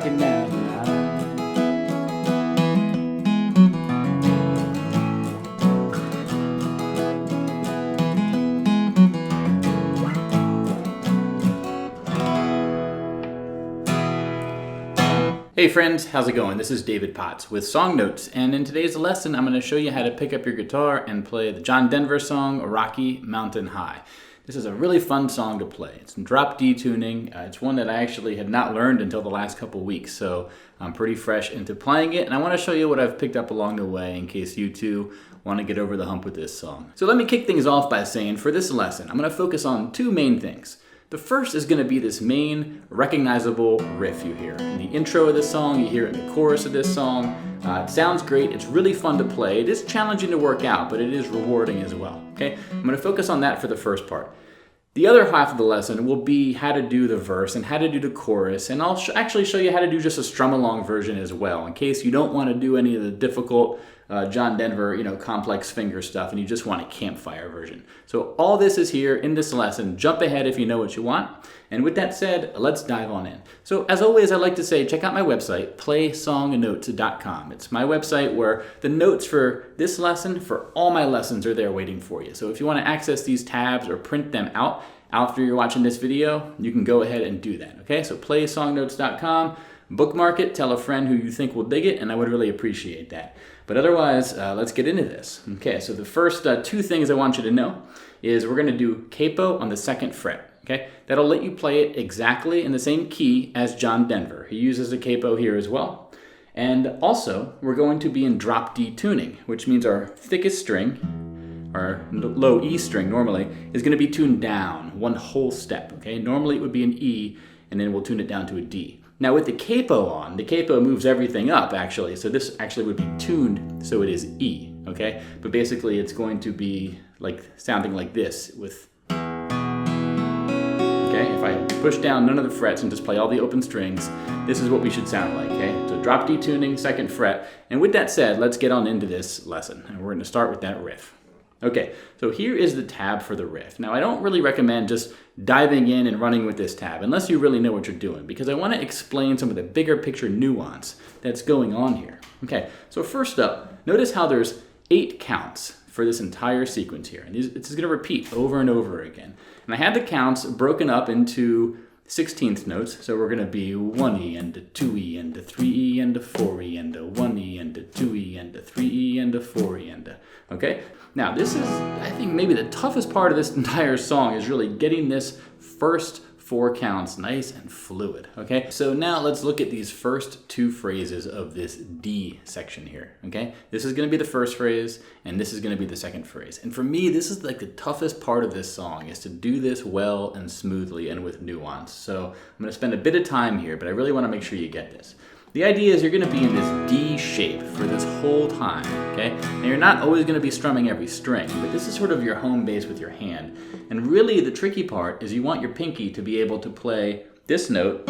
Rocky Mountain High. Hey friends, how's it going? This is David Potts with Song Notes, and in today's lesson I'm going to show you how to pick up your guitar and play the John Denver song, Rocky Mountain High. This is a really fun song to play. It's in drop D tuning. It's one that I actually had not learned until the last couple weeks, so I'm pretty fresh into playing it, and I want to show you what I've picked up along the way in case you too want to get over the hump with this song. So let me kick things off by saying for this lesson I'm going to focus on two main things. The first is going to be this main recognizable riff you hear. In the intro of this song, you hear it in the chorus of this song. It sounds great, it's really fun to play. It is challenging to work out, but it is rewarding as well. Okay? I'm going to focus on that for the first part. The other half of the lesson will be how to do the verse and how to do the chorus, and I'll actually show you how to do just a strum-along version as well, in case you don't want to do any of the difficult John Denver, complex finger stuff, and you just want a campfire version. So all this is here in this lesson. Jump ahead if you know what you want. And with that said, let's dive on in. So as always, I like to say, check out my website, playsongnotes.com. It's my website where the notes for this lesson, for all my lessons, are there waiting for you. So if you want to access these tabs or print them out after you're watching this video, you can go ahead and do that. Okay, so playsongnotes.com. Bookmark it, tell a friend who you think will dig it, and I would really appreciate that. But otherwise, let's get into this. Okay, so the first two things I want you to know is we're going to do capo on the 2nd fret. Okay, that'll let you play it exactly in the same key as John Denver. He uses a capo here as well. And also, we're going to be in drop D tuning, which means our thickest string, our low E string normally, is going to be tuned down one whole step. Okay, normally it would be an E, and then we'll tune it down to a D. Now with the capo on, the capo moves everything up actually, so this actually would be tuned so it is E, okay? But basically it's going to be like sounding like this with, okay? If I push down none of the frets and just play all the open strings, this is what we should sound like, okay? So drop D tuning, 2nd fret, and with that said, let's get on into this lesson, and we're gonna start with that riff. Okay, so here is the tab for the riff. Now I don't really recommend just diving in and running with this tab unless you really know what you're doing, because I want to explain some of the bigger picture nuance that's going on here. Okay, so first up, notice how there's 8 counts for this entire sequence here. And this is going to repeat over and over again. And I had the counts broken up into 16th notes, so we're going to be 1E and a 2E and a 3E and a 4E and a 1E and a 2E and a 3E and a 4E and a, okay? Now this is, I think, maybe the toughest part of this entire song is really getting this first 4 counts nice and fluid, okay? So now let's look at these first 2 phrases of this D section here, okay? This is gonna be the first phrase, and this is gonna be the second phrase. And for me, this is like the toughest part of this song, is to do this well and smoothly and with nuance. So I'm gonna spend a bit of time here, but I really wanna make sure you get this. The idea is you're going to be in this D shape for this whole time, okay? Now you're not always going to be strumming every string, but this is sort of your home base with your hand. And really the tricky part is you want your pinky to be able to play this note,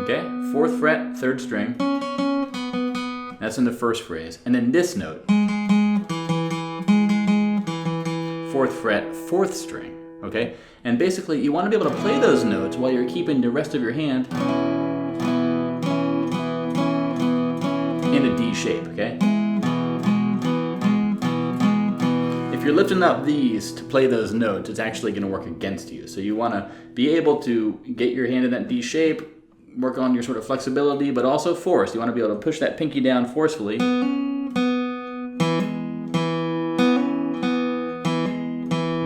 okay? 4th fret, 3rd string. That's in the first phrase. And then this note, 4th fret, 4th string. Okay? And basically, you want to be able to play those notes while you're keeping the rest of your hand in a D shape, okay? If you're lifting up these to play those notes, it's actually going to work against you. So you want to be able to get your hand in that D shape, work on your sort of flexibility, but also force. You want to be able to push that pinky down forcefully.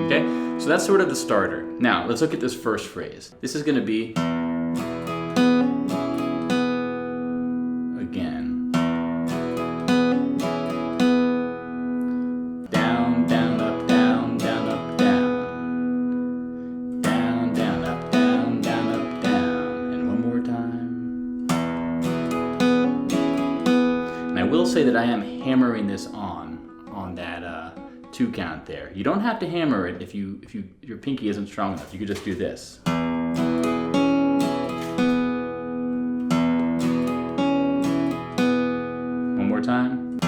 Okay, so that's sort of the starter. Now, let's look at this first phrase. This is going to be, again, down, down, up, down, down, up, down, down, down, up, down, down, up, down, and one more time. And I will say that I am hammering this on that 2 count there. You don't have to hammer it if your pinky isn't strong enough. You could just do this. One more time.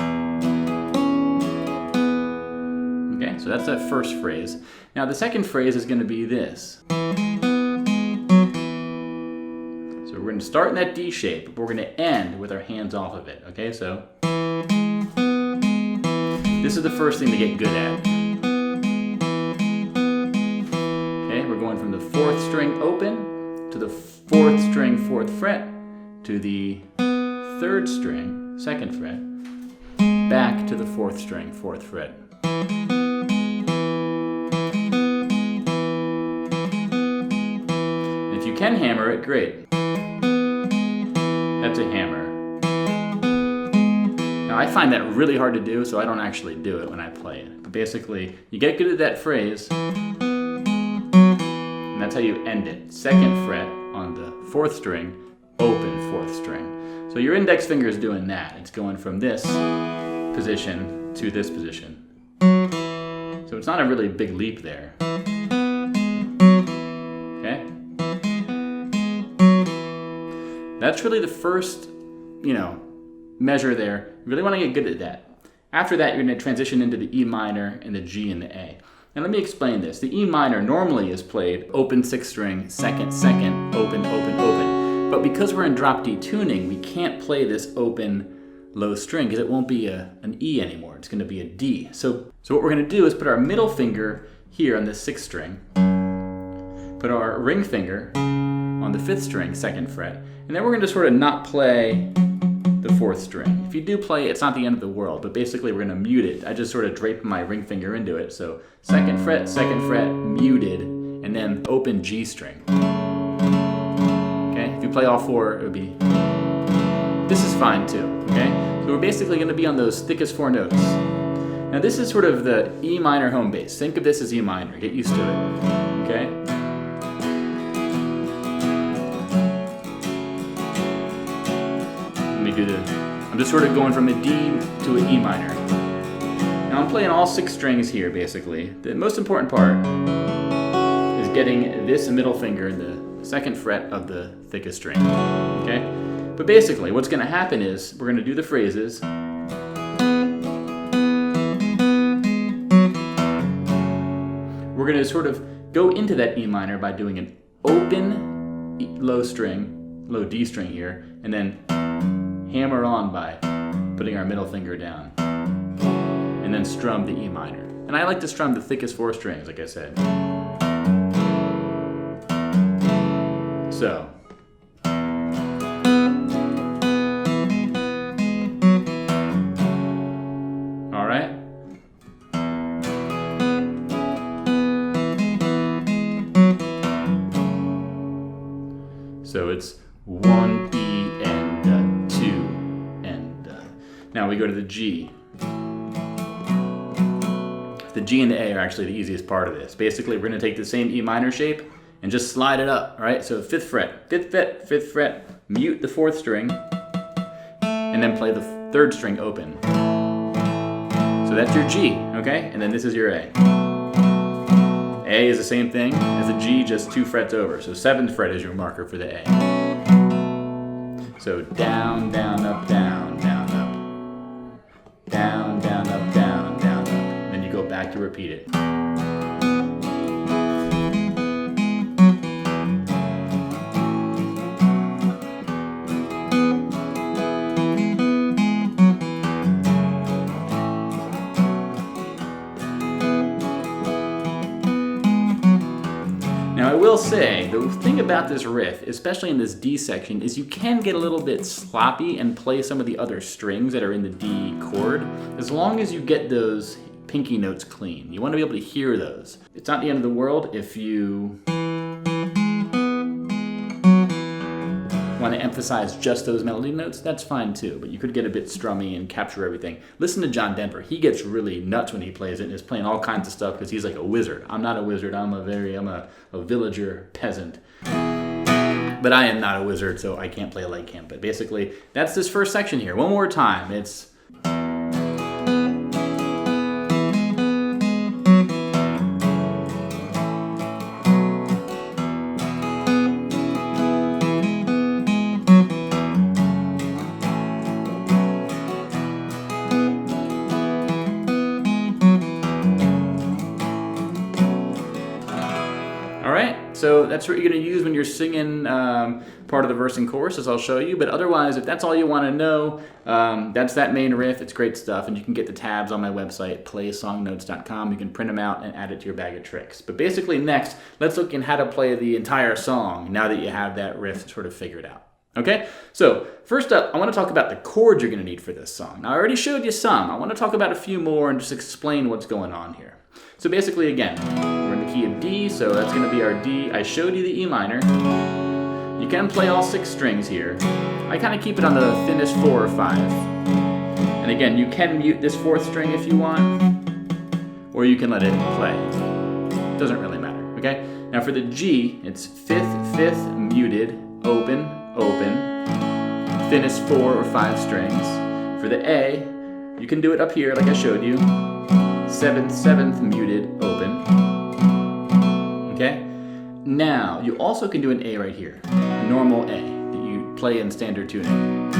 Okay, so that's that first phrase. Now the second phrase is going to be this. we're going to start in that D shape, but we're going to end with our hands off of it. Okay, so this is the first thing to get good at. Okay, we're going from the 4th string open to the 4th string 4th fret to the 3rd string 2nd fret, back to the 4th string 4th fret. And if you can hammer it, great. That's a hammer. Now I find that really hard to do, so I don't actually do it when I play it. But basically, you get good at that phrase, and that's how you end it. 2nd fret on the 4th string, open 4th string. So your index finger is doing that. It's going from this position to this position. So it's not a really big leap there. Okay? That's really the first, measure there. You really want to get good at that. After that, you're going to transition into the E minor and the G and the A. Now let me explain this. The E minor normally is played open 6th string, 2nd, 2nd, open, open, open. But because we're in drop D tuning, we can't play this open low string because it won't be an E anymore. It's going to be a D. So what we're going to do is put our middle finger here on the 6th string, put our ring finger on the 5th string, 2nd fret, and then we're going to sort of not play the 4th string. If you do play it, it's not the end of the world, but basically we're going to mute it. I just sort of drape my ring finger into it. So 2nd fret, muted, and then open G string. Okay, if you play all 4, it would be, this is fine too, okay? So we're basically going to be on those thickest 4 notes. Now this is sort of the E minor home base. Think of this as E minor, get used to it, okay? I'm just sort of going from a D to an E minor. Now I'm playing all 6 strings here, basically. The most important part is getting this middle finger in the 2nd fret of the thickest string, okay? But basically, what's going to happen is we're going to do the phrases. We're going to sort of go into that E minor by doing an open low D string here, and then hammer on by putting our middle finger down, and then strum the E minor. And I like to strum the thickest 4 strings, like I said. So. All right. So it's 1 E and 2 and now we go to the G. The G and the A are actually the easiest part of this. Basically, we're going to take the same E minor shape and just slide it up, all right? So 5th fret, 5th fret, mute the 4th string, and then play the 3rd string open. So that's your G, okay? And then this is your A. A is the same thing as the G, just 2 frets over. So 7th fret is your marker for the A. So down, down, up, down, down, up. Down, down, up, down, down, up. Then you go back to repeat it. Now I will say, the thing about this riff, especially in this D section, is you can get a little bit sloppy and play some of the other strings that are in the D chord, as long as you get those pinky notes clean. You want to be able to hear those. It's not the end of the world if you want to emphasize just those melody notes, that's fine too, but you could get a bit strummy and capture everything. Listen to John Denver. He gets really nuts when he plays it and is playing all kinds of stuff because he's like a wizard. I'm not a wizard. I'm a villager peasant. But I am not a wizard, so I can't play like him. But basically, that's this first section here. One more time. It's so that's what you're going to use when you're singing part of the verse and chorus, as I'll show you. But otherwise, if that's all you want to know, that's that main riff. It's great stuff, and you can get the tabs on my website, playsongnotes.com. You can print them out and add it to your bag of tricks. But basically, next, let's look at how to play the entire song now that you have that riff sort of figured out. Okay, so first up, I want to talk about the chords you're going to need for this song. Now, I already showed you some. I want to talk about a few more and just explain what's going on here. So basically, again, we're in the key of D, so that's going to be our D. I showed you the E minor. You can play all 6 strings here. I kind of keep it on the thinnest 4 or 5. And again, you can mute this 4th string if you want, or you can let it play. Doesn't really matter, okay? Now for the G, it's 5th, 5th, muted, open, open, thinnest 4 or 5 strings. For the A, you can do it up here like I showed you. 7th, 7th, muted, open. Okay? Now, you also can do an A right here, a normal A that you play in standard tuning.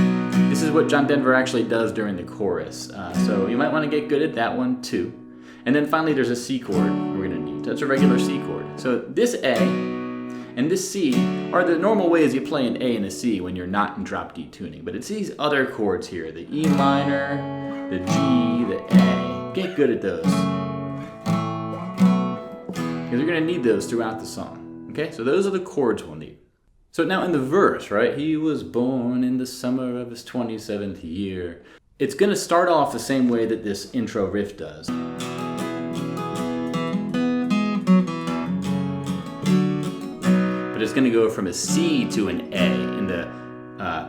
This is what John Denver actually does during the chorus, so you might want to get good at that one too. And then finally there's a C chord we're going to need. That's a regular C chord. So this A and this C are the normal ways you play an A and a C when you're not in drop D tuning. But it's these other chords here, the E minor, the G, the A. Get good at those, because you're going to need those throughout the song. Okay, so those are the chords we'll need. So now in the verse, right, he was born in the summer of his 27th year. It's going to start off the same way that this intro riff does. But it's going to go from a C to an A in the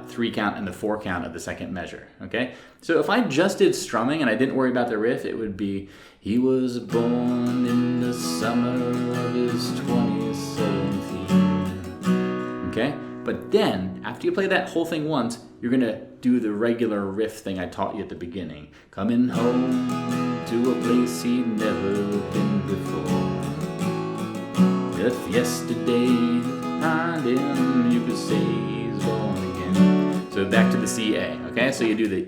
3 count and the 4 count of the second measure, okay? So if I just did strumming and I didn't worry about the riff, it would be, he was born in the summer of his 27th year, okay? But then, after you play that whole thing once, you're gonna do the regular riff thing I taught you at the beginning. Coming home to a place he'd never been before. If yesterday behind him, you could say he's born again. So back to the C, A, okay? So you do the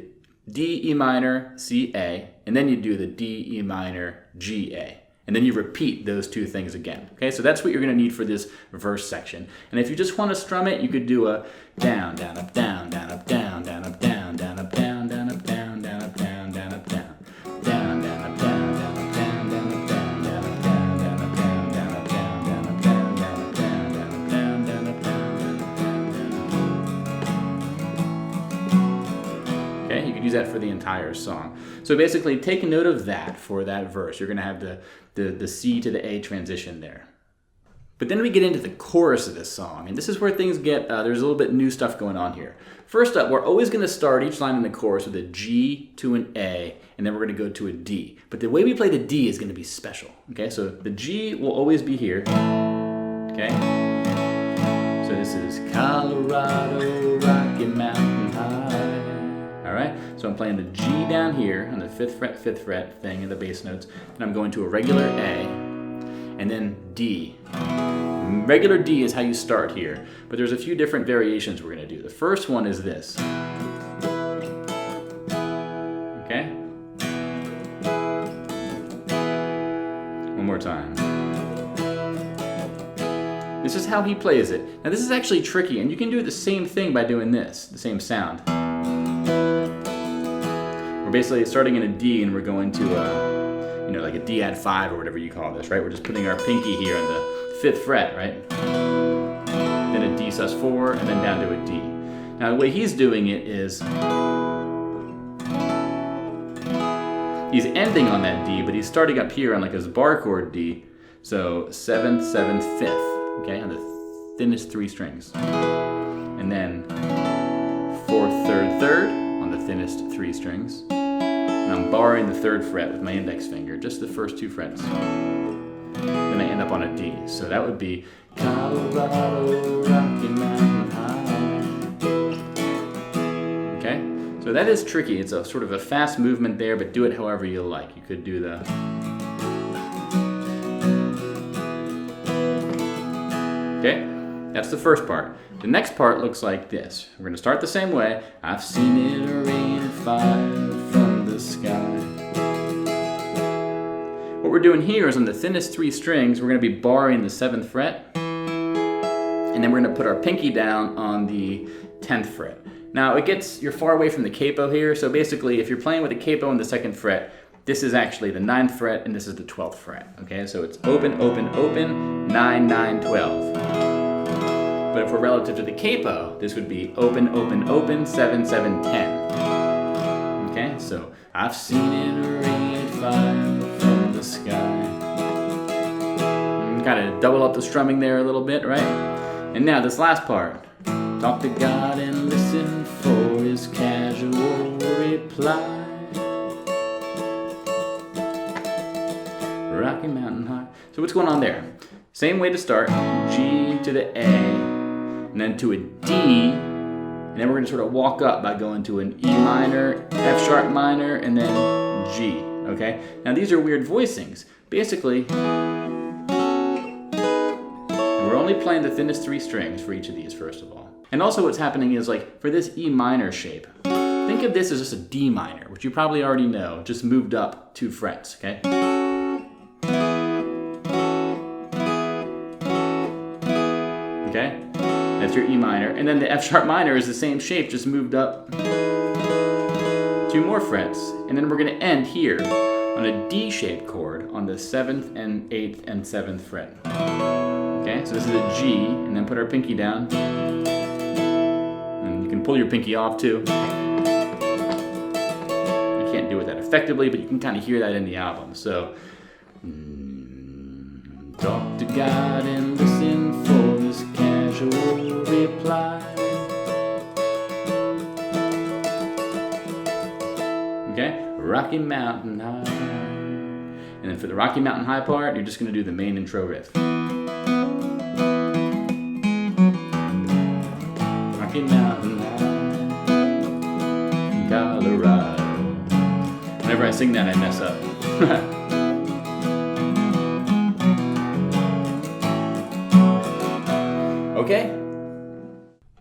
D, E minor, C, A, and then you do the D, E minor, G, A. And then you repeat those 2 things again, okay? So that's what you're gonna need for this verse section. And if you just wanna strum it, you could do a down, down, up, down, down, up, down, down, up, down, down, up, down, down, up, down, down, up, down, down, up, down. Down, down, up, down, down, up, down, down, up, down, down, up, down, down, up, down, down, up, down, down, up, down, down, up, down, down, up, down, down, up, down, down. Okay, you could use that for the entire song. So basically, take a note of that for that verse. You're gonna have the C to the A transition there. But then we get into the chorus of this song, and this is where things get, there's a little bit new stuff going on here. First up, we're always gonna start each line in the chorus with a G to an A, and then we're gonna go to a D. But the way we play the D is gonna be special, okay? So the G will always be here, okay? So this is Colorado, Rocky Mountain High. All right, so I'm playing the G down here on the 5th fret thing in the bass notes, and I'm going to a regular A, and then D. Regular D is how you start here, but there's a few different variations we're gonna do. The first one is this. Okay? One more time. This is how he plays it. Now this is actually tricky, and you can do the same thing by doing this, the same sound. We're basically starting in a D and we're going to like a D add 5 or whatever you call this, right? We're just putting our pinky here on the 5th fret, right? Then a D sus4 and then down to a D. Now the way he's doing it is he's ending on that D, but he's starting up here on like his bar chord D. So 7th, 7th, 5th, okay, on the thinnest 3 strings. And then 4th, 3rd, 3rd on the thinnest 3 strings. And I'm barring the 3rd fret with my index finger, just the first 2 frets. Then I end up on a D. So that would be Colorado, Rocky Mountain High. Okay? So that is tricky. It's a sort of a fast movement there, but do it however you like. You could do the... Okay? That's the first part. The next part looks like this. We're going to start the same way. I've seen it rain fire from the sky. What we're doing here is on the thinnest 3 strings, we're going to be barring the 7th fret. And then we're gonna put our pinky down on the 10th fret. Now you're far away from the capo here, so basically if you're playing with a capo on the 2nd fret, this is actually the 9th fret and this is the 12th fret, okay? So it's open, open, open, 9, 9, 12. But if we're relative to the capo, this would be open, open, open, 7, 7, 10. Okay, so I've seen it rain fire from the sky. Kind of double up the strumming there a little bit, right? And now this last part. Talk to God and listen for his casual reply. Rocky Mountain High. So what's going on there? Same way to start. G to the A, and then to a D, and then we're going to sort of walk up by going to an E minor, F sharp minor, and then G, okay? Now these are weird voicings. Basically, we're only playing the thinnest 3 strings for each of these, first of all. And also what's happening is, like, for this E minor shape, think of this as just a D minor, which you probably already know, just moved up 2 frets, okay? Okay? That's your E minor. And then the F sharp minor is the same shape, just moved up 2 more frets. And then we're gonna end here on a D-shaped chord on the 7th and 8th and 7th fret. Okay, so this is a G, and then put our pinky down. And you can pull your pinky off too. I can't do it that effectively, but you can kind of hear that in the album. So, talk to God and listen for this casual reply. Okay, Rocky Mountain High. And then for the Rocky Mountain High part, you're just going to do the main intro riff. Rocky Mountain High, Colorado. Whenever I sing that, I mess up. Okay?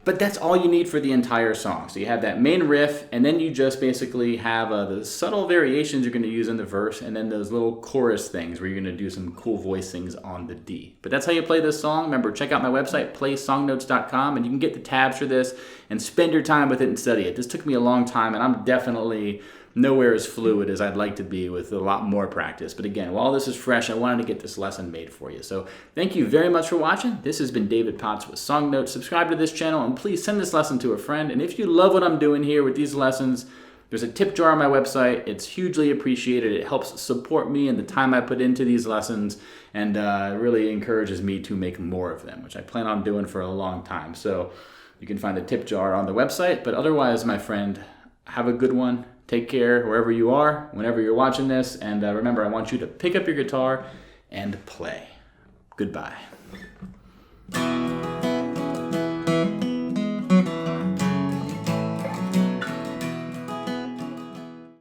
But that's all you need for the entire song. So you have that main riff, and then you just basically have the subtle variations you're going to use in the verse, and then those little chorus things where you're going to do some cool voicings on the D. But that's how you play this song. Remember, check out my website, playsongnotes.com, and you can get the tabs for this and spend your time with it and study it. This took me a long time, and I'm definitely nowhere as fluid as I'd like to be with a lot more practice. But again, while this is fresh, I wanted to get this lesson made for you. So thank you very much for watching. This has been David Potts with Song Notes. Subscribe to this channel and please send this lesson to a friend. And if you love what I'm doing here with these lessons, there's a tip jar on my website. It's hugely appreciated. It helps support me and the time I put into these lessons, and really encourages me to make more of them, which I plan on doing for a long time. So you can find the tip jar on the website. But otherwise, my friend, have a good one. Take care wherever you are, whenever you're watching this, and remember, I want you to pick up your guitar and play. Goodbye.